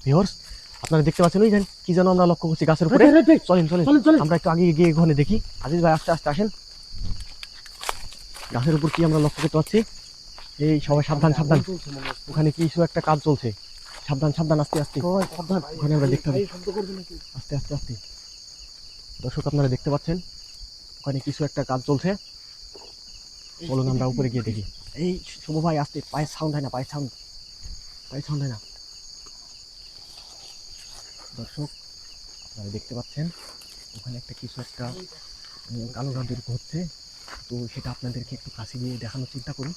Viewers আপনারা দেখতে পাচ্ছেন ওই কি যেন আমরা লক্ষ্য করছি গাছের উপরে। চলেন চলেন আমরা একটু আগে গিয়ে ওখানে দেখি। আজিজ ভাই আস্তে আস্তে আসেন। গাছের উপর কি আমরা লক্ষ্য করতে পারছি? এই সবাই সাবধান সাবধান, ওখানে কিছু একটা কাজ চলছে। সাবধান সাবধান, আস্তে আস্তে ওখানে আমরা দেখতে পাই। আস্তে আস্তে আস্তে দর্শক আপনারা দেখতে পাচ্ছেন ওখানে কিছু একটা কাজ চলছে। চলুন আমরা উপরে গিয়ে দেখি। এই শুভ ভাই আস্তে, পায়ের সাউন্ড হয় না, পায়ের সাউন্ড হয় না। দর্শক আপনারা দেখতে পাচ্ছেন ওখানে একটা কিছু একটা কালো জাদুর হচ্ছে, তো সেটা আপনাদেরকে একটু কাছে গিয়ে দেখানোর চিন্তা করি।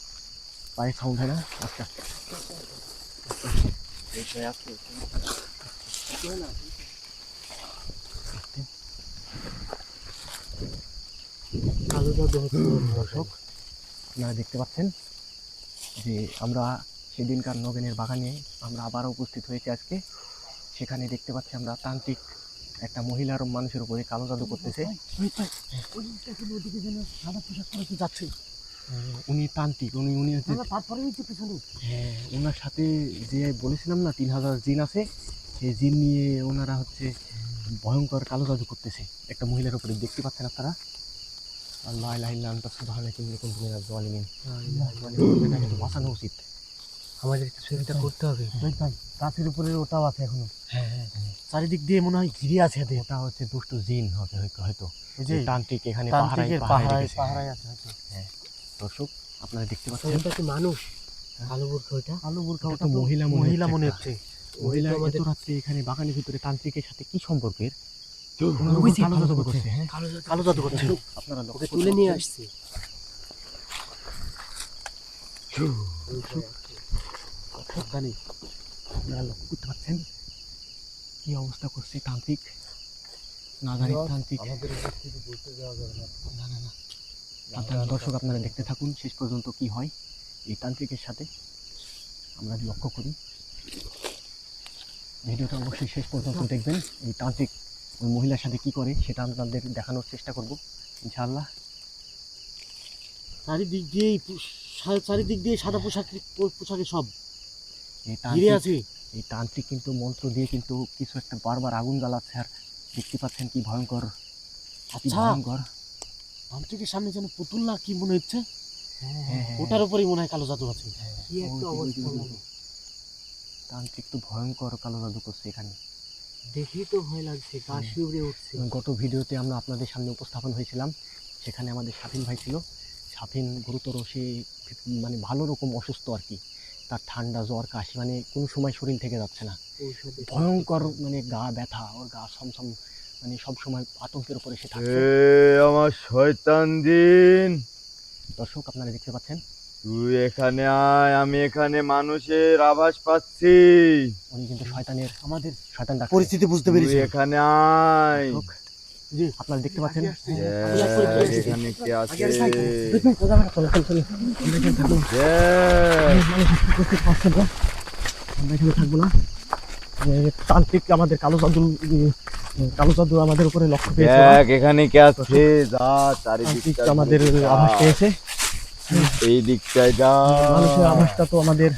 পায়ের সাউন্ড হয় না, আস্তে আস্তে কালো জাদু হচ্ছে। দর্শক আপনারা দেখতে পাচ্ছেন যে আমরা সেদিনকার নগেনের বাগানে আমরা আবারও উপস্থিত হয়েছি আজকে। সেখানে দেখতে পাচ্ছি আমরা তান্ত্রিক একটা মহিলার মানুষের উপরে কালো জাদু করতেছে। যাচ্ছে উনি তান্ত্রিক, উনি হচ্ছে হ্যাঁ, ওনার সাথে যে বলেছিলাম না 3000 জিন আছে, সেই জিন নিয়ে ওনারা হচ্ছে ভয়ঙ্কর কালো জাদু করতেছে একটা মহিলার উপরে। দেখতে পাচ্ছেন আপনারা। আল্লাহ ইলাহা ইল্লা আনতা সুবহানাকা ইন্নী কুনতু মিনাজ জালিমিন। বাঁচানো উচিত, আমাদের কিছু একটা করতে হবে। গাছের উপরে ওটাও আছে এখনো। হ্যাঁ হ্যাঁ, চারিদিক দিয়ে মনে হয় ঘিরে আছে। ওটা হচ্ছে দুষ্ট জিন হবে হয়তো, যে তান্ত্রিক এখানে পাহারায় আছে হয়তো। হ্যাঁ দর্শক আপনারা দেখতে পাচ্ছেন এটা কি মানুষ? কালো বোরখা, ওটা মহিলা মনে হচ্ছে। মহিলা এত রাত্রে এখানে বাগানের ভিতরে তান্ত্রিকের সাথে কি সম্পর্কের? কালো জাদু করছে। আপনারা তুলে নিয়ে আসছে। আপনারা লক্ষ্য করতে পারছেন কি অবস্থা করছে তান্ত্রিক। না জানি তান্ত্রিক না না না। আপনারা দর্শক আপনারা দেখতে থাকুন শেষ পর্যন্ত কি হয় এই তান্ত্রিকের সাথে, আমরা লক্ষ্য করি। ভিডিওটা অবশ্যই শেষ পর্যন্ত দেখবেন। এই তান্ত্রিক ওই মহিলার সাথে কি করে সেটা আপনাদের দেখানোর চেষ্টা করব ইনশাআল্লাহ। চারিদিক দিয়ে সাদা পোশাকে সব ঘিরে আছে। এই তান্ত্রিক কিন্তু মন্ত্র দিয়ে কিন্তু কিছু একটা বারবার আগুন জ্বালাচ্ছে। আর দেখতে পাচ্ছেন কি ভয়ঙ্কর। ভয়ঙ্কর তান্ত্রিকের সামনে যেন পুতুল না কি মনে হচ্ছে। ওটার উপরেই মনে হয় কালো জাদু আছে। কি একটা অবস্থা, তান্ত্রিক তো ভয়ঙ্কর কালো জাদু করছে এখানে। দেখি তো ভয় লাগছে, গা শিউরে উঠছে। গত ভিডিওতে আমরা আপনাদের সামনে উপস্থাপন হয়েছিলাম, সেখানে আমাদের স্বাধীন ভাই ছিল। স্বাধীন গুরুতর, সে মানে ভালো রকম অসুস্থ আর কি। তার ঠান্ডা জ্বর কাশি মানে কোনো সময় শরীর থেকে যাচ্ছে না, ভয়ঙ্কর মানে গা ব্যথা, ওর গা সমসম, মানে সব সময় আতঙ্কের উপরে সে থাকে। আমার শয়তান দিন, দর্শক আপনারা দেখতে পাচ্ছেন তুই এখানে আয়, আমি এখানে মানুষের আভাস পাচ্ছি। উনি কিন্তু শয়তানের, আমাদের শয়তান পরিস্থিতি বুঝতে পেরেছি। এখানে আয়, জি আপনারা দেখতে পাচ্ছেন এখানে কে আছে। থাকবো না। তান্ত্রিক আমাদের কালো জাদু আমাদের উপরে লক্ষ্য পেয়েছে। এখানে কে আছে, যা চারিদিকে আমাদের আভাস পেয়েছে। এই দিকটায় যা, মানুষের আভাসটা তো আমাদের